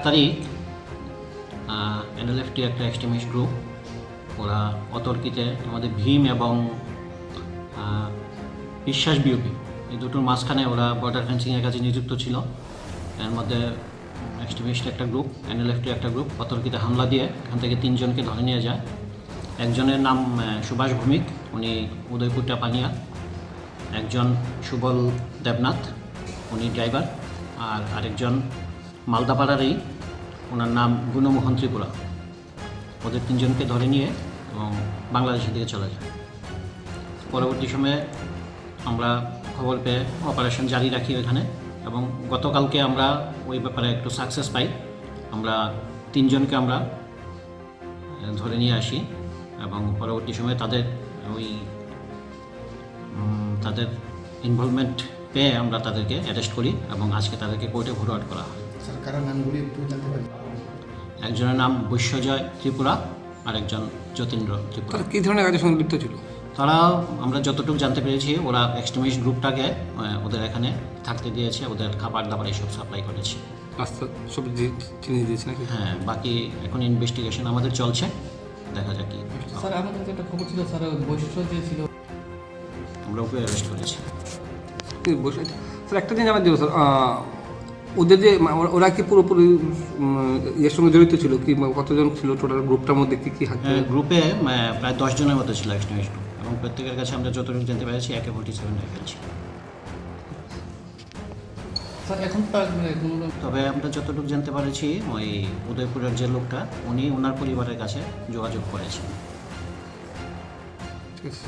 তারিখ এনএলএফটি একটা extremist group, ওরা অতর্কিতে আমাদের ভীম এবং বিশ্বাস বিওপি এই দুটোর মাঝখানে ওরা বর্ডার ফেন্সিংয়ের কাজে নিযুক্ত ছিল। এর মধ্যে এক্সট্রিমিস্ট একটা গ্রুপ, এনএলএফটি একটা গ্রুপ অতর্কিতে হামলা দিয়ে এখান থেকে 3 জনকে ধরে নিয়ে যায়। একজনের নাম সুভাষ ভৌমিক, উনি উদয়পুর টাপানিয়া। একজন সুবল দেবনাথ, উনি ড্রাইভার। আর আরেকজন মালদাপাড়ারই, ওনার নাম গুণমোহন ত্রিপুরা। ওদের 3 জনকে ধরে নিয়ে এবং বাংলাদেশের দিকে চলে যায়। পরবর্তী সময়ে আমরা খবর পেয়ে অপারেশন জারি রাখি ওইখানে, এবং গতকালকে আমরা ওই ব্যাপারে একটু সাকসেস পাই। আমরা 3 জনকে আমরা ধরে নিয়ে আসি এবং পরবর্তী সময়ে তাদের ইনভলভমেন্ট পেয়ে আমরা তাদেরকে অ্যারেস্ট করি এবং আজকে তাদেরকে কোর্টে ফরওয়ার্ড করা হয়। স্যার, কারো নামগুলি একটু জানতে পারি? একজনের নাম বৈশ্যজয় ত্রিপুরা, আরেকজন যতীন্দ্র ত্রিপুরা। তারা কী ধরনের কাজে সংযুক্ত ছিল? তারা, আমরা যতটুকু জানতে পেরেছি, ওরা এক্সট্রিমিস্ট গ্রুপটাকে ওদের এখানে থাকতে দিয়েছে, ওদের খাবার দাবার এইসব সাপ্লাই করেছে। রাস্তা সব চিনিয়ে দিয়েছে নাকি? হ্যাঁ, বাকি এখন ইনভেস্টিগেশন আমাদের চলছে, দেখা যাক কি। স্যার, আমাদের কাছে একটা খবর ছিল স্যার, বৈশ্য যে ছিল আমরা ওকে অ্যারেস্ট করেছি। স্যার, একটা জিনিস আমার দিব স্যার, ওদের যে ওরা কি পুরোপুরি এর সঙ্গে জড়িত ছিল কি? কতজন ছিল টোটাল গ্রুপটার মধ্যে? কী কী হাত? গ্রুপে প্রায় 10 জনের মতো ছিল এক্সট্রিমিস্ট গ্রুপ, এবং প্রত্যেকের কাছে আমরা যতটুকু জানতে পেরেছি AK-47 রাইফেল ছিল। স্যার, এখন তার তবে আমরা যতটুকু জানতে পেরেছি, ওই উদয়পুরের যে লোকটা, উনি ওনার পরিবারের কাছে যোগাযোগ করেছেন। ঠিক আছে।